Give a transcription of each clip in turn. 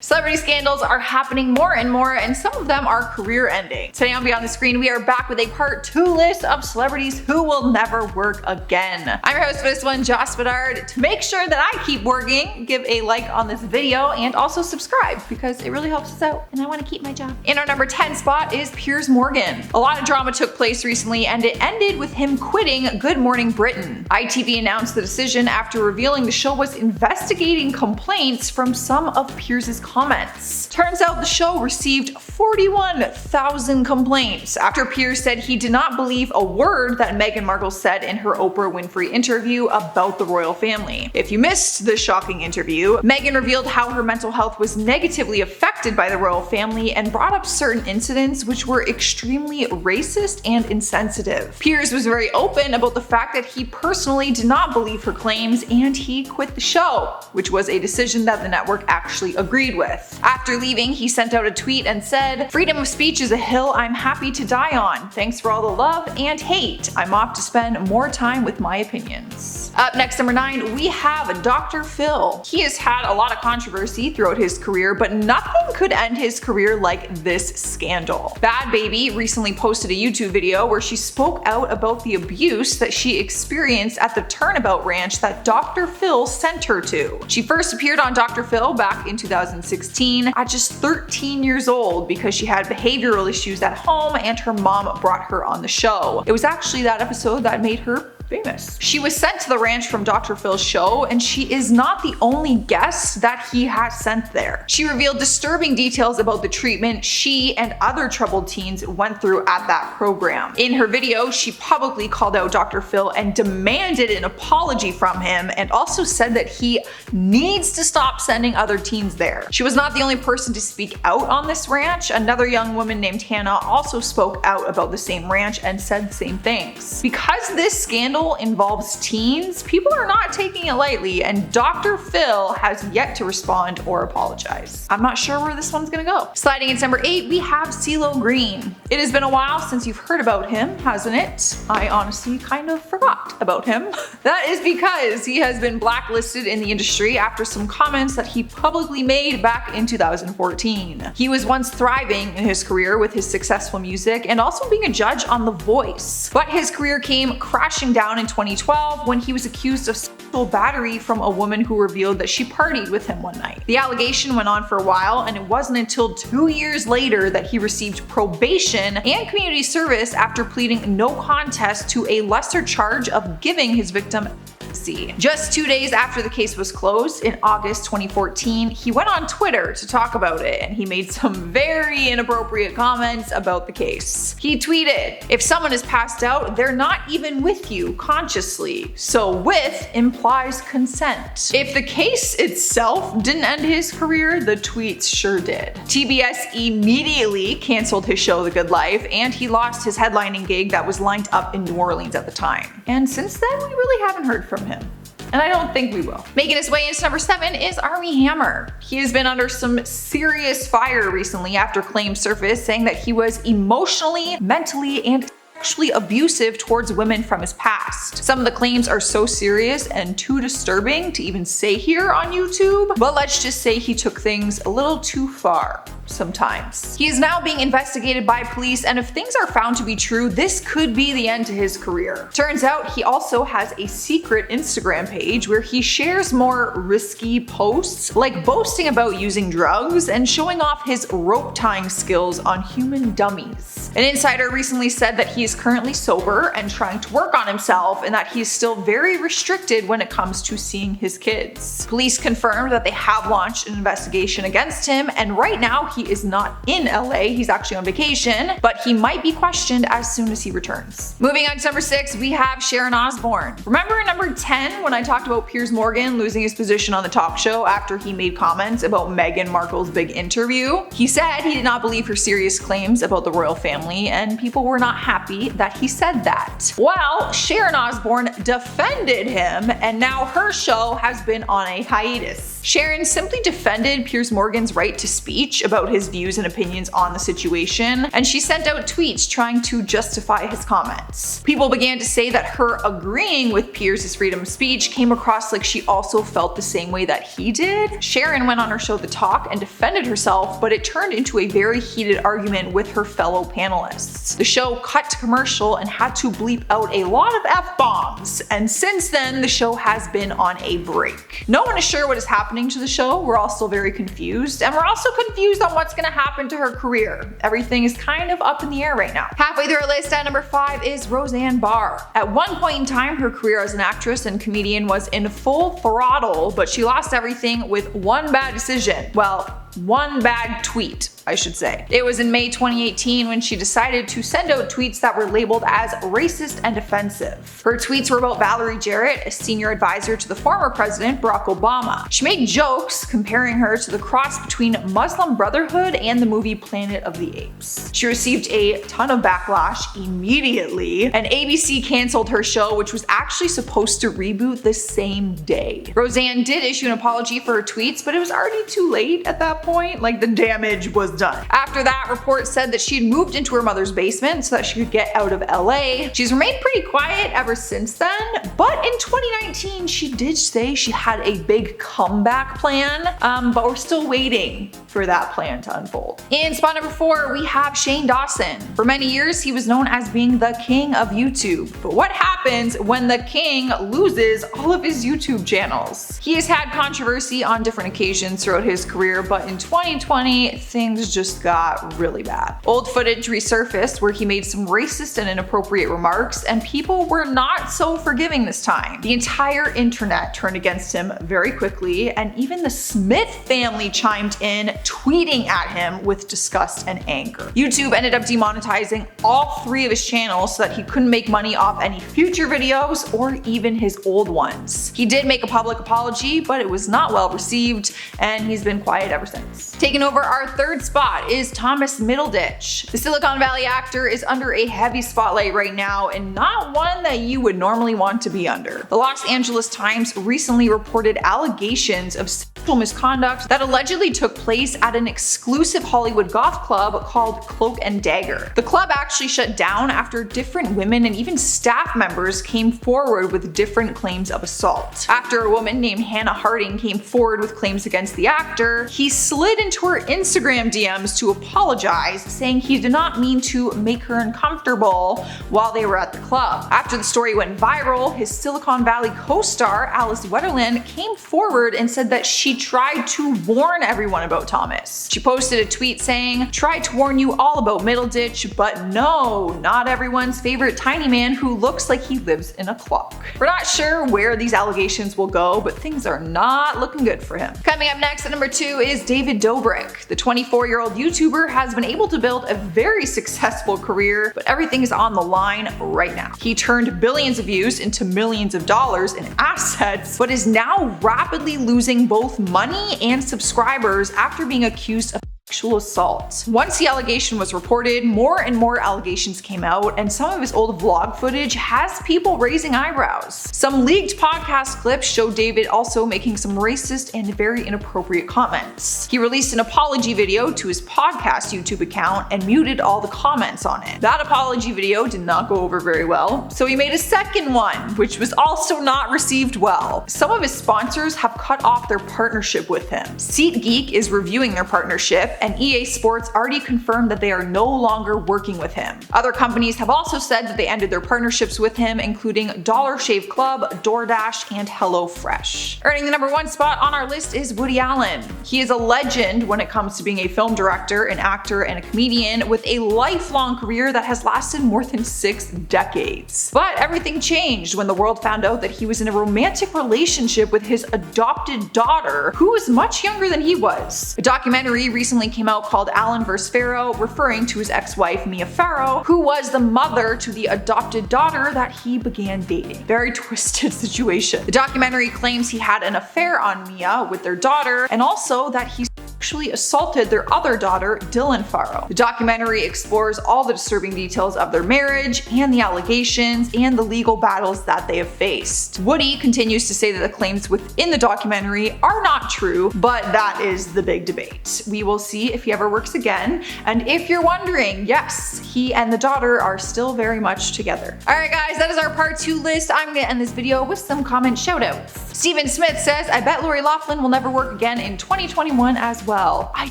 Celebrity scandals are happening more and more, and some of them are career-ending. Today on Beyond the Screen, we are back with a part 2 list of celebrities who will never work again. I'm your host for this one, Joss Bedard. To make sure that I keep working, give a like on this video and also subscribe because it really helps us out and I want to keep my job. In our number 10 spot is Piers Morgan. A lot of drama took place recently and it ended with him quitting Good Morning Britain. ITV announced the decision after revealing the show was investigating complaints from some of Piers's comments. Turns out the show received 41,000 complaints after Piers said he did not believe a word that Meghan Markle said in her Oprah Winfrey interview about the royal family. If you missed this shocking interview, Meghan revealed how her mental health was negatively affected by the royal family and brought up certain incidents which were extremely racist and insensitive. Piers was very open about the fact that he personally did not believe her claims and he quit the show, which was a decision that the network actually agreed with. After leaving, he sent out a tweet and said, "Freedom of speech is a hill I'm happy to die on. Thanks for all the love and hate. I'm off to spend more time with my opinions." Up next, number 9, we have Dr. Phil. He has had a lot of controversy throughout his career, but nothing could end his career like this scandal. Bad Baby recently posted a YouTube video where she spoke out about the abuse that she experienced at the Turnabout Ranch that Dr. Phil sent her to. She first appeared on Dr. Phil back in 2016 at just 13 years old because she had behavioral issues at home and her mom brought her on the show. It was actually that episode that made her famous. She was sent to the ranch from Dr. Phil's show, and she is not the only guest that he has sent there. She revealed disturbing details about the treatment she and other troubled teens went through at that program. In her video, she publicly called out Dr. Phil and demanded an apology from him and also said that he needs to stop sending other teens there. She was not the only person to speak out on this ranch. Another young woman named Hannah also spoke out about the same ranch and said the same things. Because this scandal involves teens, people are not taking it lightly, and Dr. Phil has yet to respond or apologize. I'm not sure where this one's gonna go. Sliding into number 8, we have CeeLo Green. It has been a while since you've heard about him, hasn't it? I honestly kind of forgot about him. That is because he has been blacklisted in the industry after some comments that he publicly made back in 2014. He was once thriving in his career with his successful music and also being a judge on The Voice. But his career came crashing down in 2012 when he was accused of sexual battery from a woman who revealed that she partied with him one night. The allegation went on for a while, and it wasn't until 2 years later that he received probation and community service after pleading no contest to a lesser charge of giving his victim ecstasy. Just 2 days after the case was closed, in August 2014, he went on Twitter to talk about it, and he made some very inappropriate comments about the case. He tweeted, "If someone is passed out, they're not even with you consciously, so with implies consent." If the case itself didn't end his career, the tweets sure did. TBS immediately canceled his show The Good Life, and he lost his headlining gig that was lined up in New Orleans at the time. And since then, we really haven't heard from him. And I don't think we will. Making his way into number 7 is Armie Hammer. He has been under some serious fire recently after claims surfaced saying that he was emotionally, mentally, and sexually abusive towards women from his past. Some of the claims are so serious and too disturbing to even say here on YouTube, but let's just say he took things a little too far sometimes. He is now being investigated by police, and if things are found to be true, this could be the end to his career. Turns out he also has a secret Instagram page where he shares more risky posts, like boasting about using drugs and showing off his rope tying skills on human dummies. An insider recently said that he is currently sober and trying to work on himself, and that he is still very restricted when it comes to seeing his kids. Police confirmed that they have launched an investigation against him, and right now he is not in LA, he's actually on vacation, but he might be questioned as soon as he returns. Moving on to number 6, we have Sharon Osbourne. Remember in number 10 when I talked about Piers Morgan losing his position on the talk show after he made comments about Meghan Markle's big interview? He said he did not believe her serious claims about the royal family, and people were not happy that he said that. Well, Sharon Osbourne defended him, and now her show has been on a hiatus. Sharon simply defended Piers Morgan's right to speech about his views and opinions on the situation, and she sent out tweets trying to justify his comments. People began to say that her agreeing with Piers' freedom of speech came across like she also felt the same way that he did. Sharon went on her show The Talk and defended herself, but it turned into a very heated argument with her fellow panelists. The show cut to commercial and had to bleep out a lot of F-bombs, and since then the show has been on a break. No one is sure what is happening to the show. We're all still very confused, and we're also confused on what's gonna happen to her career. Everything is kind of up in the air right now. Halfway through our list at number 5 is Roseanne Barr. At one point in time, her career as an actress and comedian was in full throttle, but she lost everything with one bad decision. Well, one bad tweet, I should say. It was in May 2018 when she decided to send out tweets that were labeled as racist and offensive. Her tweets were about Valerie Jarrett, a senior advisor to the former president Barack Obama. She made jokes comparing her to the cross between Muslim Brotherhood and the movie Planet of the Apes. She received a ton of backlash immediately, and ABC canceled her show, which was actually supposed to reboot the same day. Roseanne did issue an apology for her tweets, but it was already too late at that point. Like, the damage was done. After that, reports said that she had moved into her mother's basement so that she could get out of LA. She's remained pretty quiet ever since then, but in 2019 she did say she had a big comeback plan, but we're still waiting for that plan to unfold. In spot number 4, we have Shane Dawson. For many years, he was known as being the king of YouTube. But what happens when the king loses all of his YouTube channels? He has had controversy on different occasions throughout his career, but in 2020, things just got really bad. Old footage resurfaced where he made some racist and inappropriate remarks, and people were not so forgiving this time. The entire internet turned against him very quickly, and even the Smith family chimed in, tweeting at him with disgust and anger. YouTube ended up demonetizing all 3 of his channels so that he couldn't make money off any future videos or even his old ones. He did make a public apology, but it was not well received, and he's been quiet ever since. Taking over our 3rd spot is Thomas Middleditch. The Silicon Valley actor is under a heavy spotlight right now, and not one that you would normally want to be under. The Los Angeles Times recently reported allegations of sexual misconduct that allegedly took place at an exclusive Hollywood goth club called Cloak and Dagger. The club actually shut down after different women and even staff members came forward with different claims of assault. After a woman named Hannah Harding came forward with claims against the actor, he slid into her Instagram DMs to apologize, saying he did not mean to make her uncomfortable while they were at the club. After the story went viral, his Silicon Valley co-star Alice Wetterland came forward and said that she tried to warn everyone about Thomas. She posted a tweet saying, "Tried to warn you all about Middleditch, but no, not everyone's favorite tiny man who looks like he lives in a clock." We're not sure where these allegations will go, but things are not looking good for him. Coming up next at number 2 is David Dobrik. The 24-year-old YouTuber has been able to build a very successful career, but everything is on the line right now. He turned billions of views into millions of dollars in assets, but is now rapidly losing both money and subscribers after being accused of sexual assault. Once the allegation was reported, more and more allegations came out, and some of his old vlog footage has people raising eyebrows. Some leaked podcast clips show David also making some racist and very inappropriate comments. He released an apology video to his podcast YouTube account and muted all the comments on it. That apology video did not go over very well, so he made a second one, which was also not received well. Some of his sponsors have cut off their partnership with him. SeatGeek is reviewing their partnership, and EA Sports already confirmed that they are no longer working with him. Other companies have also said that they ended their partnerships with him, including Dollar Shave Club, DoorDash, and HelloFresh. Earning the number 1 spot on our list is Woody Allen. He is a legend when it comes to being a film director, an actor, and a comedian with a lifelong career that has lasted more than 6 decades. But everything changed when the world found out that he was in a romantic relationship with his adopted daughter, who was much younger than he was. A documentary recently came out called Allen vs. Farrow, referring to his ex-wife Mia Farrow, who was the mother to the adopted daughter that he began dating. Very twisted situation. The documentary claims he had an affair on Mia with their daughter, and also that he sexually assaulted their other daughter, Dylan Farrow. The documentary explores all the disturbing details of their marriage and the allegations and the legal battles that they have faced. Woody continues to say that the claims within the documentary are not true, but that is the big debate. We will see if he ever works again. And if you're wondering, yes, he and the daughter are still very much together. Alright guys, that is our part 2 list. I'm gonna end this video with some comment shoutouts. Steven Smith says, I bet Lori Loughlin will never work again in 2021 as well. I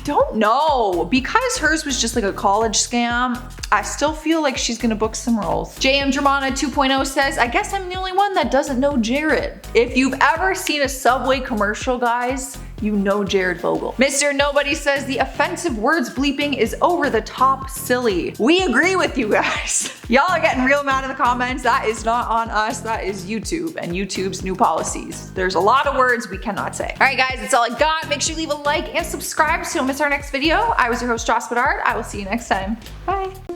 don't know. Because hers was just like a college scam, I still feel like she's gonna book some roles. JM Germana 2.0 says, I guess I'm the only one that doesn't know Jared. If you've ever seen a Subway commercial, guys, you know Jared Vogel. Mr. Nobody says the offensive words bleeping is over the top silly. We agree with you guys. Y'all are getting real mad in the comments. That is not on us, that is YouTube and YouTube's new policies. There's a lot of words we cannot say. All right guys, that's all I got. Make sure you leave a like and subscribe so you don't miss our next video. I was your host, Joss Bedard. I will see you next time. Bye.